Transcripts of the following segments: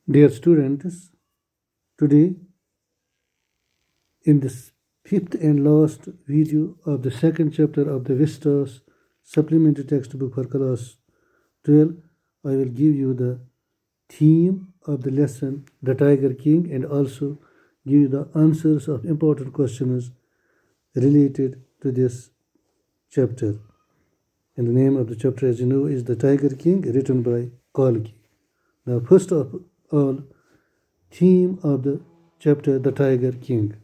Dear students, today in this fifth and last video of the second chapter of the Vistas supplementary textbook for class 12, I will give you the theme of the lesson, the Tiger King, and also give you the answers of important questions related to this chapter. And the name of the chapter, as you know, is The Tiger King, written by Kalki. Now, first of all, theme of the chapter, The Tiger King.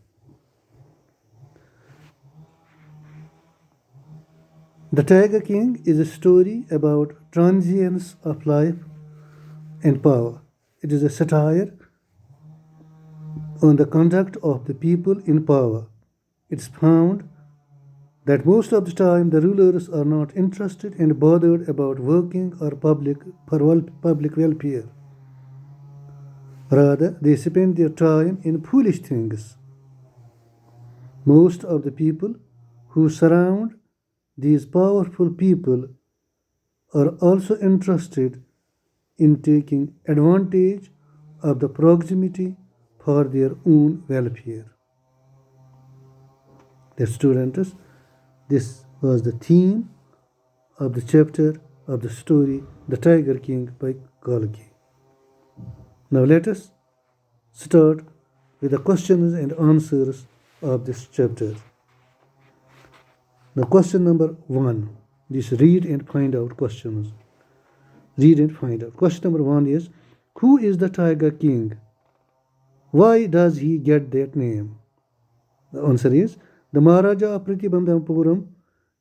The Tiger King is a story about transience of life and power. It is a satire on the conduct of the people in power. It's found that most of the time the rulers are not interested and bothered about working or public welfare. Rather, they spend their time in foolish things. Most of the people who surround these powerful people are also interested in taking advantage of the proximity for their own welfare. Dear students, this was the theme of the chapter of the story The Tiger King by Kalki. Now let us start with the questions and answers of this chapter. Now question number 1, this read and find out questions. Read and find out. Question number 1 is, who is the Tiger King? Why does he get that name? The answer is, the Maharaja of Pratibandhapuram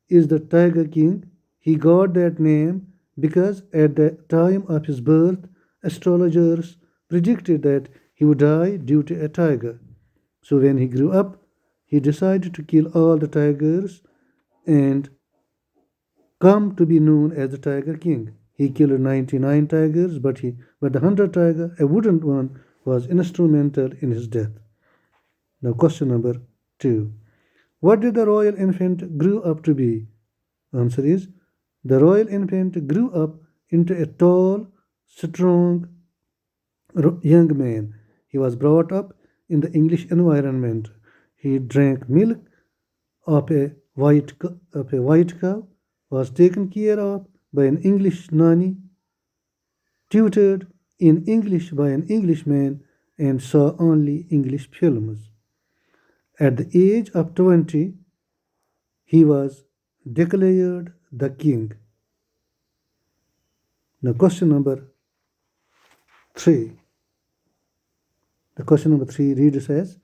is the Tiger King. He got that name because at the time of his birth, astrologers predicted that he would die due to a tiger. So when he grew up, he decided to kill all the tigers and come to be known as the Tiger King. He killed 99 tigers, but the 100th tiger, a wooden one, was instrumental in his death. Now question number 2. What did the royal infant grew up to be? Answer is, the royal infant grew up into a tall, strong young man. He was brought up in the English environment. He drank milk of a white cow, was taken care of by an English nanny, tutored in English by an Englishman, and saw only English films. At the age of 20, he was declared the king. Now, question number 3. The question number 3 reads as,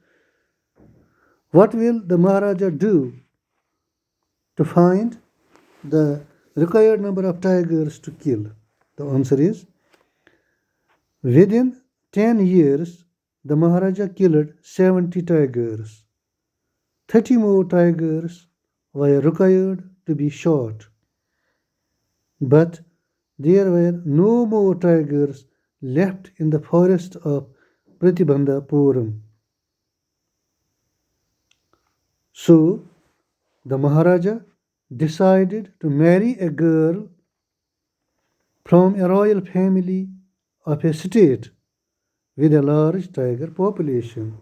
what will the Maharaja do to find the required number of tigers to kill? The answer is, within 10 years, the Maharaja killed 70 tigers. 30 more tigers were required to be shot. But there were no more tigers left in the forest of Pratibandhapuram. So the Maharaja decided to marry a girl from a royal family of a state with a large tiger population.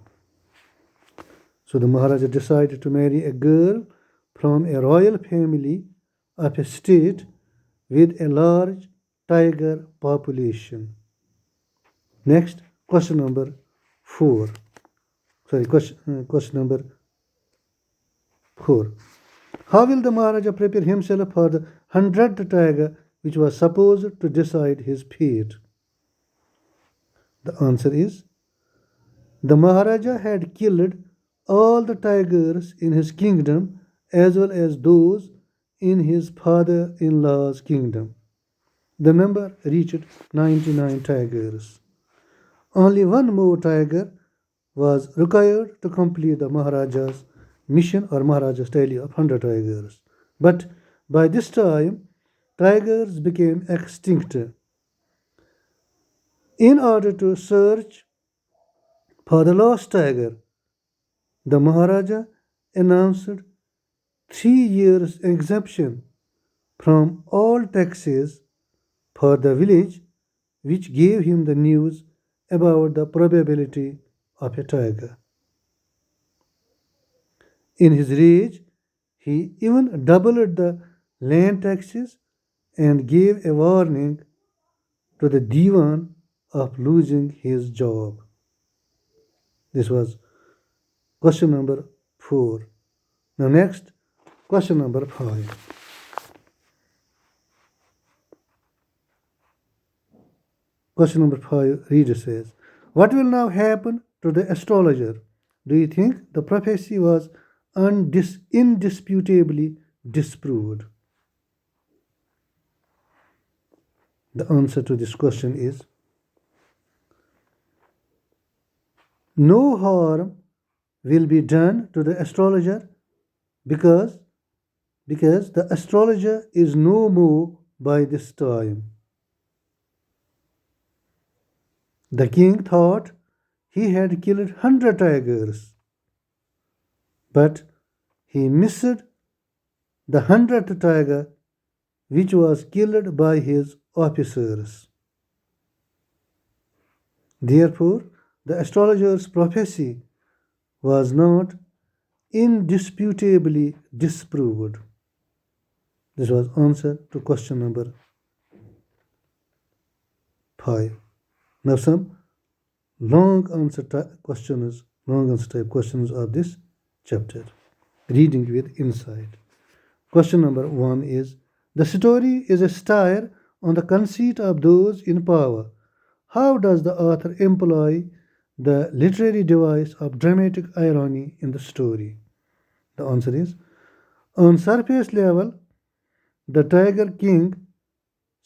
So the Maharaja decided to marry a girl from a royal family of a state with a large tiger population. Next, question number 4. Question number 4. How will the Maharaja prepare himself for the 100th tiger which was supposed to decide his fate? The answer is, the Maharaja had killed all the tigers in his kingdom as well as those in his father-in-law's kingdom. The number reached 99 tigers. Only one more tiger was required to complete the Maharaja's mission or Maharaja's tally of 100 tigers. But by this time, tigers became extinct. In order to search for the lost tiger, the Maharaja announced 3 years exemption from all taxes for the village which gave him the news about the probability of a tiger. In his rage, he even doubled the land taxes and gave a warning to the Diwan of losing his job. This was question number 4. Now, next, question number 5. Question number 5, reader says, what will now happen to the astrologer? Do you think the prophecy was indisputably disproved? The answer to this question is no harm will be done to the astrologer because the astrologer is no more by this time. The king thought he had killed 100 tigers, but he missed the 100th tiger, which was killed by his officers. Therefore, the astrologer's prophecy was not indisputably disproved. This was answer to question number 5. Now some long answer type questions of this chapter. Reading with insight. Question number 1 is, the story is a satire on the conceit of those in power. How does the author employ the literary device of dramatic irony in the story? The answer is, on surface level, the Tiger King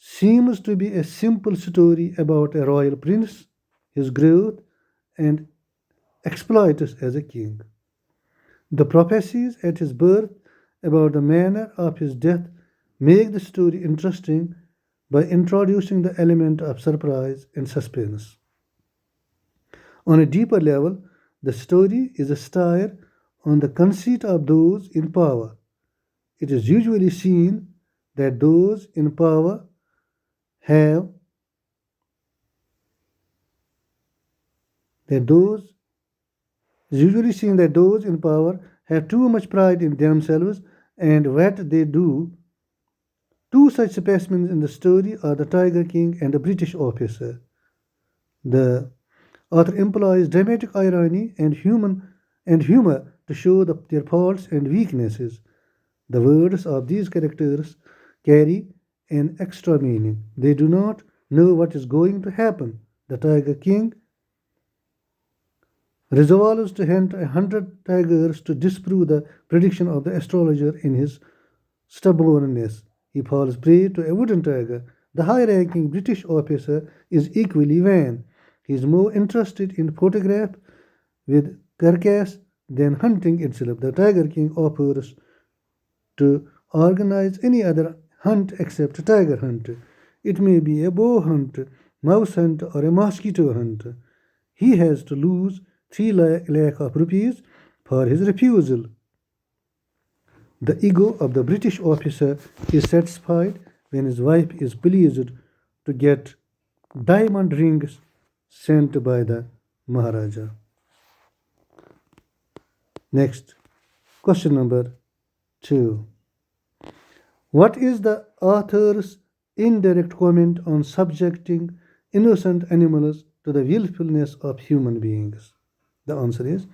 seems to be a simple story about a royal prince, his growth, and exploits as a king. The prophecies at his birth about the manner of his death make the story interesting by introducing the element of surprise and suspense. On a deeper level, the story is a satire on the conceit of those in power. It is usually seen that those in power have too much pride in themselves and what they do. Two such specimens in the story are the Tiger King and the British officer. The author employs dramatic irony and humor to show their faults and weaknesses. The words of these characters carry an extra meaning. They do not know what is going to happen. The Tiger King resolves to hunt 100 tigers to disprove the prediction of the astrologer in his stubbornness. He falls prey to a wooden tiger. The high-ranking British officer is equally vain. He is more interested in photograph with carcass than hunting itself. The Tiger King offers to organize any other hunt except tiger hunt. It may be a bow hunt, mouse hunt, or a mosquito hunt. He has to lose 3 lakh of rupees for his refusal. The ego of the British officer is satisfied when his wife is pleased to get diamond rings sent by the Maharaja. Next, question number 2. What is the author's indirect comment on subjecting innocent animals to the willfulness of human beings? The answer is,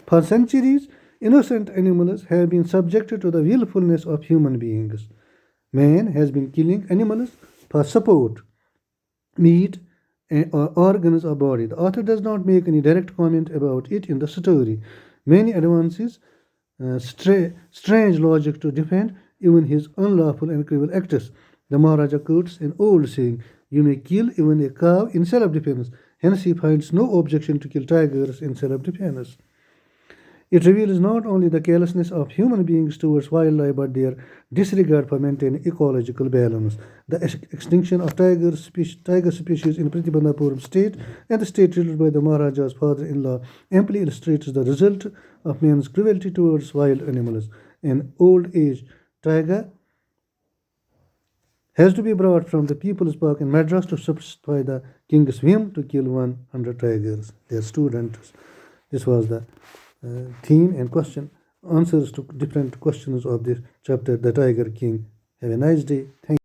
for centuries, innocent animals have been subjected to the willfulness of human beings. Man has been killing animals for support, meat, or organs or body. The author does not make any direct comment about it in the story. Many advances strange logic to defend even his unlawful and cruel acts. The Maharaja quotes an old saying, you may kill even a cow in self-defense. Hence he finds no objection to kill tigers in self-defense. It reveals not only the carelessness of human beings towards wildlife but their disregard for maintaining ecological balance. The extinction of tiger species in Pratibandhapuram state and the state ruled by the Maharaja's father-in-law amply illustrates the result of man's cruelty towards wild animals. An old age tiger has to be brought from the People's Park in Madras to satisfy the king's whim to kill 100 tigers, their students. This was the theme and question answers to different questions of this chapter, The Tiger King. Have a nice day. Thank you.